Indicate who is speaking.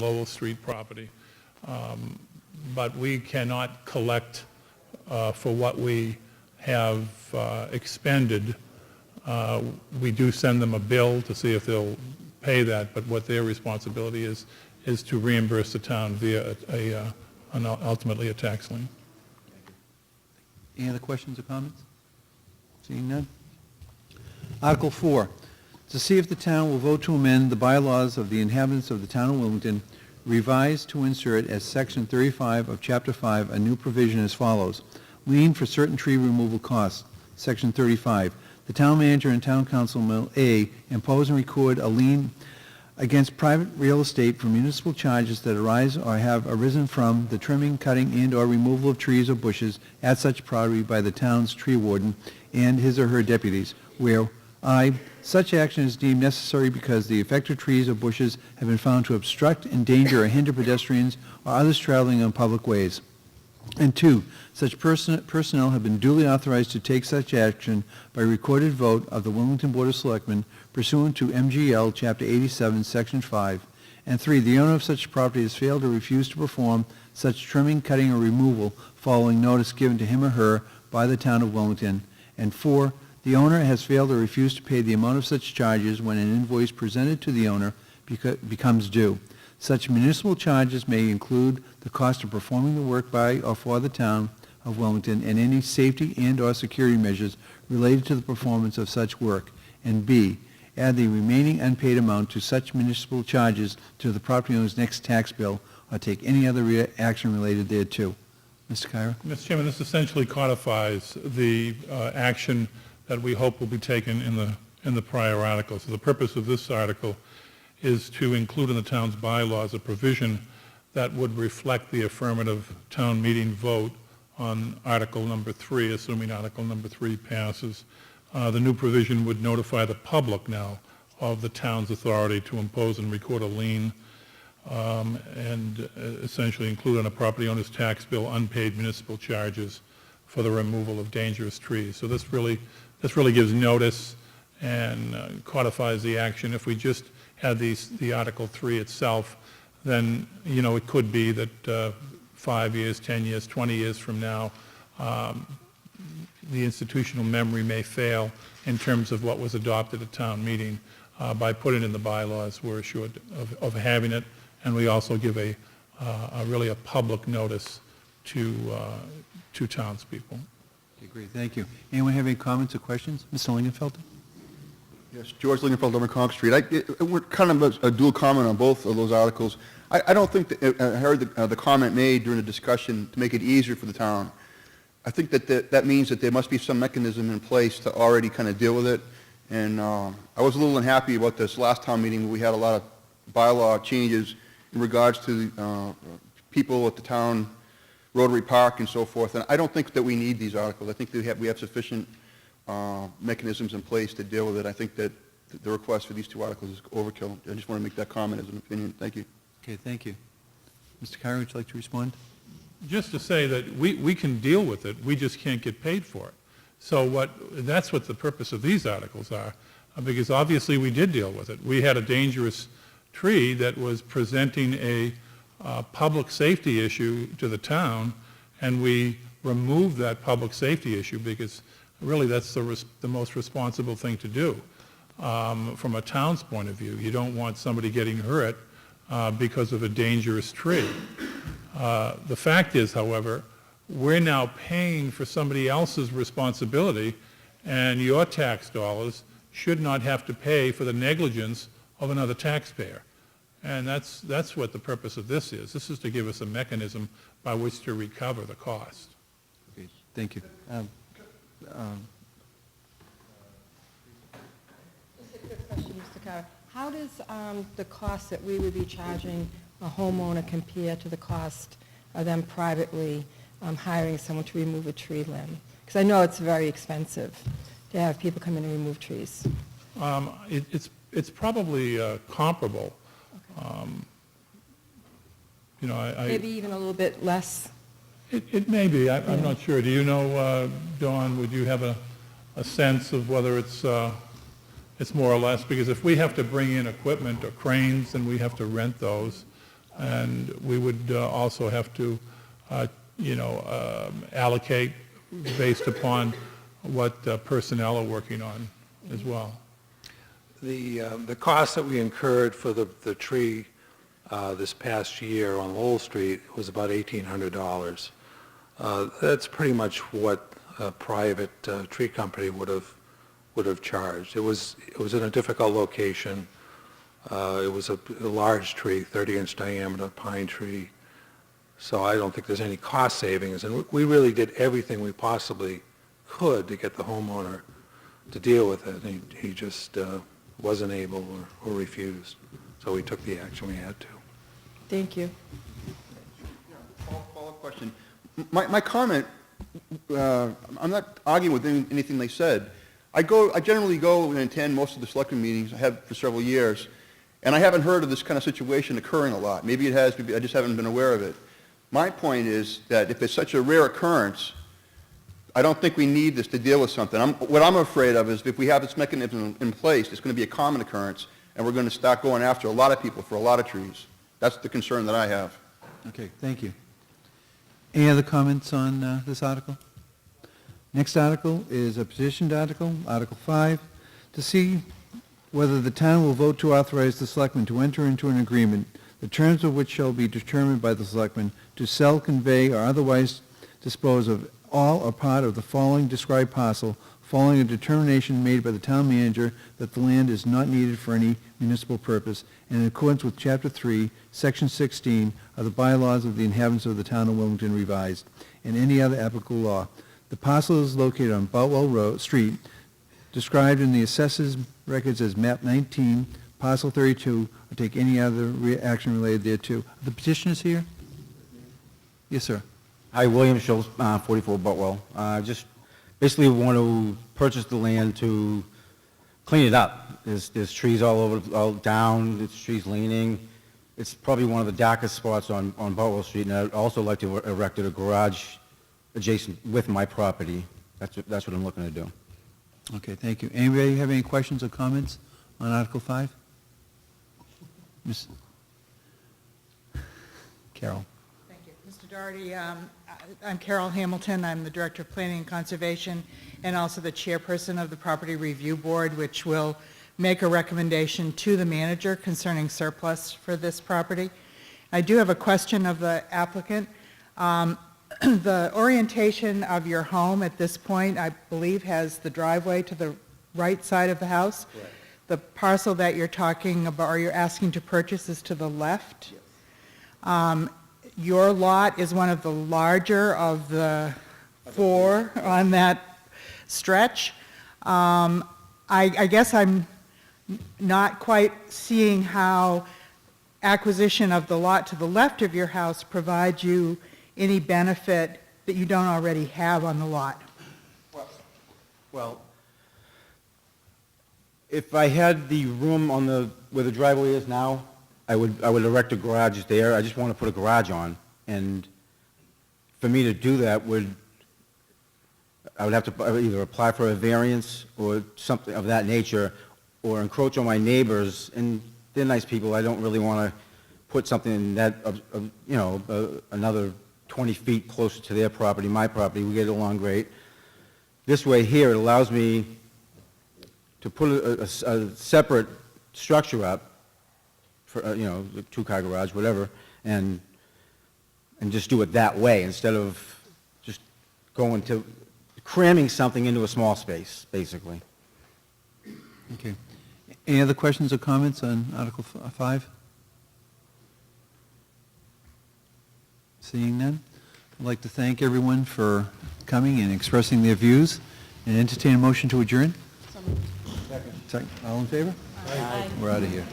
Speaker 1: Lowell Street property. But we cannot collect for what we have expended. We do send them a bill to see if they'll pay that, but what their responsibility is to reimburse the town via ultimately a tax lien.
Speaker 2: Any other questions or comments? Seeing none. Article 4, to see if the town will vote to amend the bylaws of the inhabitants of the town of Wilmington, revised to insert as Section 35 of Chapter 5 a new provision as follows. Lien for certain tree removal costs. Section 35. The town manager and town council will A, impose and record a lien against private real estate for municipal charges that arise or have arisen from the trimming, cutting, and or removal of trees or bushes at such property by the town's tree warden and his or her deputies, where I, such action is deemed necessary because the affected trees or bushes have been found to obstruct, endanger, or hinder pedestrians or others traveling on public ways. And 2, such personnel have been duly authorized to take such action by recorded vote of the Wilmington Board of Selectmen pursuant to MGL Chapter 87, Section 5. And 3, the owner of such property has failed or refused to perform such trimming, cutting, or removal following notice given to him or her by the town of Wilmington. And 4, the owner has failed or refused to pay the amount of such charges when an invoice presented to the owner becomes due. Such municipal charges may include the cost of performing the work by or for the town of Wilmington and any safety and or security measures related to the performance of such work. And B, add the remaining unpaid amount to such municipal charges to the property owner's next tax bill or take any other action related thereto. Mr. Kyra?
Speaker 1: Mr. Chairman, this essentially codifies the action that we hope will be taken in the prior article. So the purpose of this article is to include in the town's bylaws a provision that would reflect the affirmative town meeting vote on Article number 3, assuming Article number 3 passes. The new provision would notify the public now of the town's authority to impose and record a lien and essentially include on a property owner's tax bill unpaid municipal charges for the removal of dangerous trees. So this really gives notice and codifies the action. If we just had the Article 3 itself, then, you know, it could be that 5 years, 10 years, 20 years from now, the institutional memory may fail in terms of what was adopted at town meeting. By putting in the bylaws, we're assured of having it, and we also give a really a public notice to townspeople.
Speaker 2: Okay, great, thank you. Anyone have any comments or questions? Mr. Lingenfelter?
Speaker 3: Yes, George Lingenfeld, over Conk Street. We're kind of a dual comment on both of those articles. I don't think that, I heard the comment made during the discussion to make it easier for the town. I think that means that there must be some mechanism in place to already kind of deal with it. And I was a little unhappy about this last town meeting where we had a lot of bylaw changes in regards to people at the town Rotary Park and so forth. And I don't think that we need these articles. I think that we have sufficient mechanisms in place to deal with it. I think that the request for these two articles is overkill. I just want to make that comment as an opinion. Thank you.
Speaker 2: Okay, thank you. Mr. Kyra, would you like to respond?
Speaker 1: Just to say that we can deal with it, we just can't get paid for it. So that's what the purpose of these articles are, because obviously we did deal with it. We had a dangerous tree that was presenting a public safety issue to the town, and we removed that public safety issue because really that's the most responsible thing to do from a town's point of view. You don't want somebody getting hurt because of a dangerous tree. The fact is, however, we're now paying for somebody else's responsibility, and your tax dollars should not have to pay for the negligence of another taxpayer. And that's what the purpose of this is. This is to give us a mechanism by which to recover the cost.
Speaker 2: Okay, thank you.
Speaker 4: Just a quick question, Mr. Carr. How does the cost that we would be charging a homeowner compare to the cost of them privately hiring someone to remove a tree limb? Because I know it's very expensive to have people come in and remove trees.
Speaker 1: It's probably comparable.
Speaker 4: Okay.
Speaker 1: You know,
Speaker 4: Maybe even a little bit less.
Speaker 1: It may be. I'm not sure. Do you know, Dawn? Would you have a sense of whether it's more or less? Because if we have to bring in equipment or cranes, then we have to rent those. And we would also have to, allocate based upon what personnel are working on as well.
Speaker 5: The cost that we incurred for the tree this past year on Lowell Street was about $1,800. That's pretty much what a private tree company would have charged. It was in a difficult location. It was a large tree, 30-inch diameter pine tree. So I don't think there's any cost savings. And we really did everything we possibly could to get the homeowner to deal with it. He just wasn't able or refused. So we took the action we had to.
Speaker 4: Thank you.
Speaker 3: Follow-up question. My comment, I'm not arguing with anything they said. I generally go and attend most of the selectmen meetings. I have for several years, and I haven't heard of this kind of situation occurring a lot. Maybe it has, maybe I just haven't been aware of it. My point is that if it's such a rare occurrence, I don't think we need this to deal with something. What I'm afraid of is if we have this mechanism in place, it's going to be a common occurrence, and we're going to start going after a lot of people for a lot of trees. That's the concern that I have.
Speaker 2: Okay, thank you. Any other comments on this article? Next article is a petitioned article, Article 5, to see whether the town will vote to authorize the selectmen to enter into an agreement, the terms of which shall be determined by the selectmen, to sell, convey, or otherwise dispose of all or part of the following described parcel, following a determination made by the town manager that the land is not needed for any municipal purpose, and in accordance with Chapter 3, Section 16 of the bylaws of the inhabitants of the town of Wilmington revised, and any other applicable law. The parcel is located on Boutwell Street, described in the assessors records as map 19, parcel 32, or take any other action related thereto. Are the petitioners here? Yes, sir.
Speaker 6: Hi, William Schultz, 44 Butwell. Just basically want to purchase the land to clean it up. There's trees all over, all down, there's trees leaning. It's probably one of the darkest spots on Butwell Street, and I'd also like to erect a garage adjacent with my property. That's what I'm looking to do.
Speaker 2: Okay, thank you. Anybody have any questions or comments on Article 5? Ms. Carol.
Speaker 7: Thank you. Mr. Doherty, I'm Carol Hamilton. I'm the Director of Planning and Conservation and also the Chairperson of the Property Review Board, which will make a recommendation to the manager concerning surplus for this property. I do have a question of the applicant. The orientation of your home at this point, I believe, has the driveway to the right side of the house.
Speaker 6: Correct.
Speaker 7: The parcel that you're talking about, or you're asking to purchase, is to the left. Your lot is one of the larger of the four on that stretch. I guess I'm not quite seeing how acquisition of the lot to the left of your house provides you any benefit that you don't already have on the lot.
Speaker 6: Well, if I had the room on where the driveway is now, I would erect a garage there. I just want to put a garage on, and for me to do that I would have to either apply for a variance or something of that nature, or encroach on my neighbors, and they're nice people. I don't really want to put something that, another 20 feet closer to their property, my property. We get along great. This way here, it allows me to put a separate structure up for, a two-car garage, whatever, and just do it that way instead of just cramming something into a small space, basically.
Speaker 2: Okay. Any other questions or comments on Article 5? Seeing none, I'd like to thank everyone for coming and expressing their views, and entertain a motion to adjourn. Second. All in favor?
Speaker 4: Aye.
Speaker 2: We're out of here.